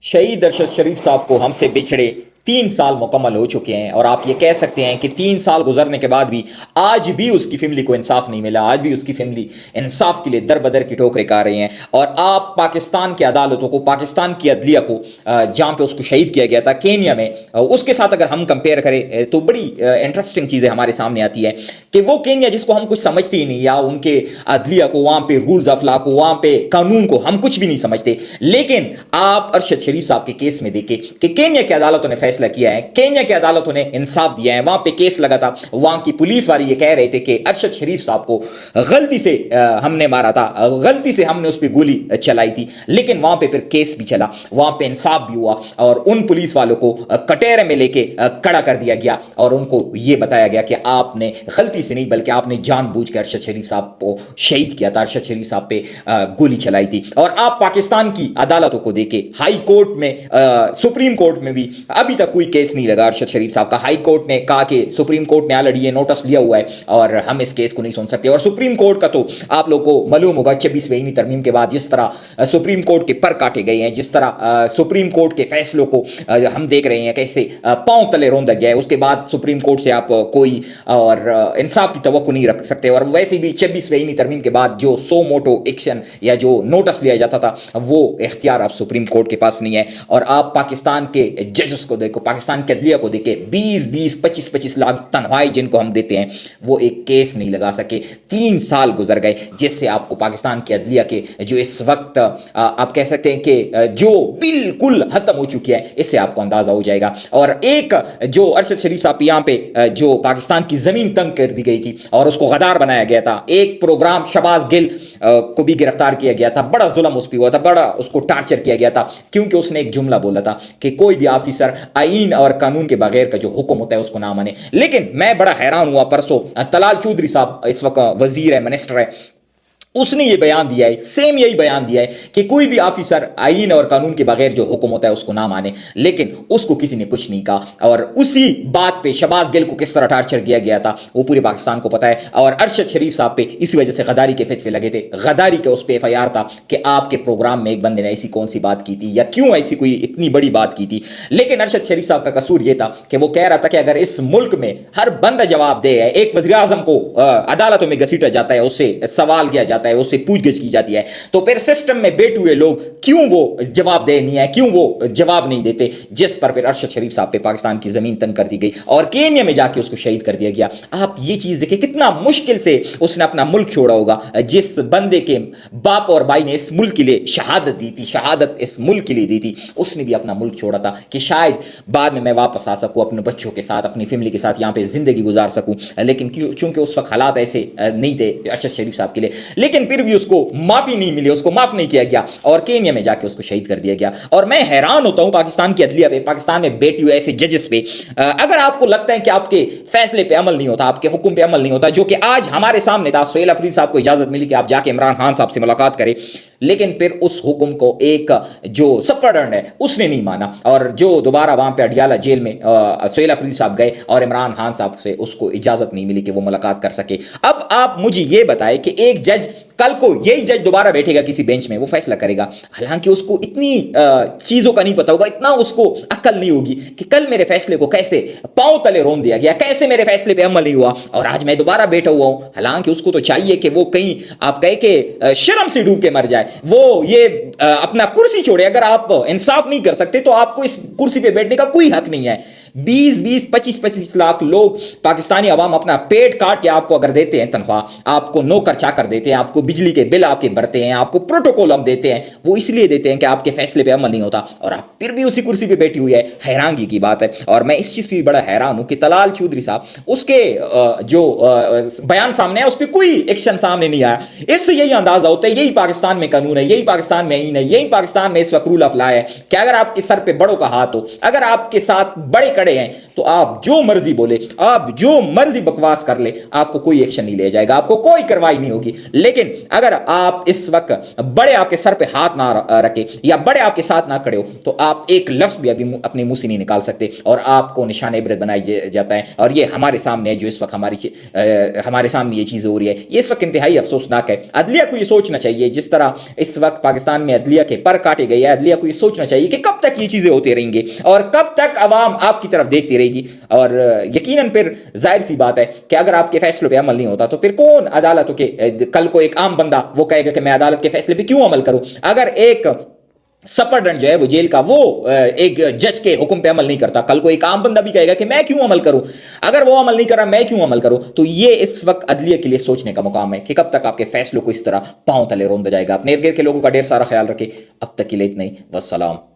شہید ارشد شریف صاحب کو ہم سے بچھڑے 3 سال مکمل ہو چکے ہیں، اور آپ یہ کہہ سکتے ہیں کہ 3 سال گزرنے کے بعد بھی آج بھی اس کی فیملی کو انصاف نہیں ملا، آج بھی اس کی فیملی انصاف کے لیے در بدر کی ٹھوکریں کھا رہے ہیں۔ اور آپ پاکستان کی عدالتوں کو، پاکستان کی عدلیہ کو، جہاں پہ اس کو شہید کیا گیا تھا کینیا میں، اس کے ساتھ اگر ہم کمپیئر کریں تو بڑی انٹرسٹنگ چیزیں ہمارے سامنے آتی ہے کہ وہ کینیا جس کو ہم کچھ سمجھتے ہی نہیں، یا ان کے عدلیہ کو، وہاں پہ رولز آف لا کو، وہاں پہ قانون کو ہم کچھ بھی نہیں سمجھتے، لیکن آپ ارشد شریف صاحب کے کیس میں دیکھیں کہ کینیا کی عدالتوں نے فیصلہ کیا ہے، کینیا کی عدالتوں نے انصاف دیا ہے۔ وہاں پہ کیس لگا تھا، وہاں کی پولیس والے یہ کہہ رہے تھے کہ ارشد شریف صاحب کو غلطی سے ہم نے مارا تھا، غلطی سے ہم نے اس پہ گولی چلائی تھی، لیکن وہاں پہ پھر کیس بھی چلا، وہاں پہ انصاف بھی ہوا، اور ان پولیس والوں کو کٹہرے میں لے کے کھڑا کر دیا گیا، اور ان کو یہ بتایا گیا کہ آپ نے غلطی سے نہیں بلکہ آپ نے جان بوجھ کر ارشد شریف صاحب کو شہید کیا تھا، ارشد شریف صاحب پہ گولی چلائی تھی۔ اور آپ پاکستان کی عدالتوں کو دیکھیں، ہائی کورٹ میں، سپریم کورٹ میں بھی ابھی تک کوئی کیس نہیں لگا ارشد شریف صاحب کا۔ ہائی کورٹ نے کہا کہ سپریم کورٹ نے آلریڈی یہ نوٹس لیا ہوا ہے اور ہم اس کیس کو نہیں سن سکتے، اور سپریم کورٹ کا تو آپ لوگ کو معلوم ہوگا 26ویں ترمیم کے بعد جس طرح سپریم کورٹ کے پر کاٹے گئے ہیں، جس طرح سپریم کورٹ کے فیصلوں کو ہم دیکھ رہے ہیں کیسے پاؤں تلے روندا گیا ہے، اس کے بعد سپریم کورٹ سے آپ کوئی اور انصاف کی توقع نہیں رکھ سکتے۔ اور ویسے بھی 26ویں ترمیم کے بعد جو سو موٹو ایکشن یا جو نوٹس لیا جاتا تھا وہ اختیار اب سپریم کورٹ کے پاس نہیں ہے۔ اور آپ پاکستان کے ججز کو دیکھو، پاکستان کے عدلیہ کو دیکھیں، 20-25 لاکھ تنخواہیں جن کو ہم دیتے ہیں وہ ایک کیس نہیں لگا سکے۔ 3 سال گزر گئے، جس سے آپ کو پاکستان کے عدلیہ کے جو اس وقت آپ کہہ سکتے ہیں کہ جو بالکل ختم ہو چکی ہے، اس سے آپ کو اندازہ ہو جائے گا۔ اور ایک جو ارشد شریف صاحب یہاں پہ جو پاکستان کی زمین تنگ کر دی گئی تھی اور اس کو غدار بنایا گیا تھا، ایک پروگرام شہباز گل کو بھی گرفتار کیا گیا تھا، بڑا ظلم اس پہ ہوا تھا، بڑا اس کو ٹارچر کیا گیا تھا، کیونکہ اس نے ایک جملہ بولا تھا کہ کوئی بھی آفیسر آئین اور قانون کے بغیر کا جو حکم ہوتا ہے اس کو نہ مانے۔ لیکن میں بڑا حیران ہوا، پرسوں طلال چودھری صاحب اس وقت وزیر ہے، منسٹر ہے، اس نے یہ بیان دیا ہے، سیم یہی بیان دیا ہے کہ کوئی بھی آفیسر آئین اور قانون کے بغیر جو حکم ہوتا ہے اس کو نہ مانے، لیکن اس کو کسی نے کچھ نہیں کہا۔ اور اسی بات پہ شہباز گل کو کس طرح ٹارچر کیا گیا تھا وہ پورے پاکستان کو پتا ہے، اور ارشد شریف صاحب پہ اس وجہ سے غداری کے فتوے لگے تھے، غداری کے اس پہ FIR تھا کہ آپ کے پروگرام میں ایک بندے نے ایسی کون سی بات کی تھی، یا کیوں ایسی کوئی اتنی بڑی بات کی تھی۔ لیکن ارشد شریف صاحب کا قصور یہ تھا کہ وہ کہہ رہا تھا کہ اگر اس ملک میں ہر بندہ جواب دے ہے، ایک وزیر اعظم کو عدالتوں میں گھسیٹا جاتا ہے، اس سے سوال کیا جاتا ہے، اس سے پوچھ گچھ کی جاتی ہے، تو پھر سسٹم میں بیٹھے ہوئے لوگ کیوں وہ جواب دے نہیں ہے، کیوں وہ جواب نہیں دیتے، جس پر پھر ارشد شریف صاحب پہ پاکستان کی زمین تنگ کر دی گئی اور کینیا میں جا کے اس کو شہید کر دیا گیا۔ آپ یہ چیز دیکھیں کتنا مشکل سے اس نے اپنا ملک چھوڑا ہوگا، جس بندے کے باپ اور بھائی نے اس ملک کے لیے شہادت دی تھی، شہادت اس ملک کے لیے دی تھی، اس نے بھی اپنا ملک چھوڑا تھا کہ شاید بعد میں واپس آ سکوں، اپنے بچوں کے ساتھ، اپنی فیملی کے ساتھ یہاں پہ زندگی گزار سکوں، لیکن چونکہ اس وقت حالات ایسے نہیں تھے ارشد شریف صاحب کے لیے، لیکن پھر بھی اس کو معافی نہیں ملی، اس کو معاف نہیں کیا گیا اور کینیا میں جا کے اس کو شہید کر دیا گیا۔ اور میں حیران ہوتا ہوں پاکستان کی عدلیہ پہ، پاکستان میں بیٹھی ہوئے ایسے ججز پہ۔ اگر آپ کو لگتا ہے کہ آپ کے فیصلے پہ عمل نہیں ہوتا، آپ کے حکم پہ عمل نہیں ہوتا، جو کہ آج ہمارے سامنے تھا، سہیل افریدی صاحب کو اجازت ملی کہ آپ جا کے عمران خان صاحب سے ملاقات کریں، لیکن پھر اس حکم کو ایک جو سپرڈنٹ ہے اس نے نہیں مانا، اور جو دوبارہ وہاں پہ اڈیالہ جیل میں سہیل افریدی صاحب گئے اور عمران خان صاحب سے اس کو اجازت نہیں ملی کہ وہ ملاقات کر سکے۔ اب آپ مجھے یہ بتائیں کہ ایک جج کل کو یہی جج دوبارہ بیٹھے گا کسی بینچ میں، وہ فیصلہ کرے گا، حالانکہ اس کو اتنی چیزوں کا نہیں پتا ہوگا، اتنا اس کو عقل نہیں ہوگی کہ کل میرے فیصلے کو کیسے پاؤں تلے رون دیا گیا، کیسے میرے فیصلے پہ عمل نہیں ہوا اور آج میں دوبارہ بیٹھا ہوا ہوں۔ حالانکہ اس کو تو چاہیے کہ وہ کہیں آپ کہے کہ شرم سے ڈوب کے مر جائے، وہ یہ اپنا کرسی چھوڑے۔ اگر آپ انصاف نہیں کر سکتے تو آپ کو اس کرسی پہ بیٹھنے کا کوئی حق نہیں ہے۔ 20-25 لاکھ لوگ پاکستانی عوام اپنا پیٹ کاٹ کے آپ کو اگر دیتے ہیں تنخواہ، آپ کو نوکر چاکر دیتے ہیں، آپ کو بجلی کے بل آپ کے بھرتے ہیں، آپ کو پروٹوکول ہم دیتے ہیں، وہ اس لیے دیتے ہیں کہ آپ کے فیصلے پہ عمل نہیں ہوتا اور آپ پھر بھی اسی کرسی پہ بیٹھی ہوئی ہے۔ حیرانگی کی بات ہے، اور میں اس چیز پہ بھی بڑا حیران ہوں کہ طلال چودھری صاحب اس کے جو بیان سامنے ہے اس پہ کوئی ایکشن سامنے نہیں آیا۔ اس سے یہی اندازہ ہوتا ہے یہی پاکستان میں قانون ہے، یہی پاکستان میں آئین ہے، یہی پاکستان میں اس وقت رول آف لا ہے کہ اگر آپ کے سر پہ بڑوں کا ہاتھ ہو، اگر آپ کے ساتھ بڑے کڑے ہیں تو آپ جو مرضی بولے, آپ جو مرضی بکواس کر لے, آپ کو کوئی ایکشن نہیں لیا جائے گا, آپ کو کوئی کارروائی نہیں ہوگی. لیکن اگر آپ اس وقت بڑے آپ کے سر پہ ہاتھ نہ رکھے یا بڑے آپ کے ساتھ نہ کھڑے ہو تو آپ ایک لفظ بھی ابھی اپنے منہ سے نہیں نکال سکتے, اور آپ کو نشان عبرت بنایا جاتا ہے. اور یہ ہمارے سامنے ہے جو اس وقت ہمارے سامنے یہ چیزیں ہو رہی ہے, یہ اس وقت انتہائی افسوسناک ہے. عدلیہ کو یہ سوچنا چاہیے, جس طرح اس وقت پاکستان میں عدلیہ کے پر کاٹے گئے ہیں, عدلیہ کو یہ سوچنا چاہیے کہ کب تک یہ چیزیں ہوتی رہیں گی اور کب تک عوام آپ کی طرف دیکھتی رہے گی. اور یقیناً پھر ظاہر سی بات ہے کہ اگر آپ کے فیصلوں پہ عمل نہیں ہوتا تو پھر کون عدالتوں کے, کل کو ایک عام بندہ وہ کہے گا کہ میں عدالت کے فیصلے پہ کیوں عمل کروں. اگر ایک سپرڈنٹ جو ہے وہ جیل کا, وہ ایک جج کے حکم پہ عمل نہیں کرتا, کل کو ایک عام بندہ بھی کہے گا کہ میں کیوں عمل کروں, اگر وہ عمل نہیں کر رہا میں کیوں عمل کروں. تو یہ اس وقت عدلیہ کے لیے سوچنے کا مقام ہے کہ کب تک آپ کے فیصلوں کو اس طرح پاؤں تلے روندا جائے گا. اپنے ارد گرد کے لوگوں کا ڈھیر سارا خیال رکھے. اب تک کے لیے اتنا ہی, والسلام.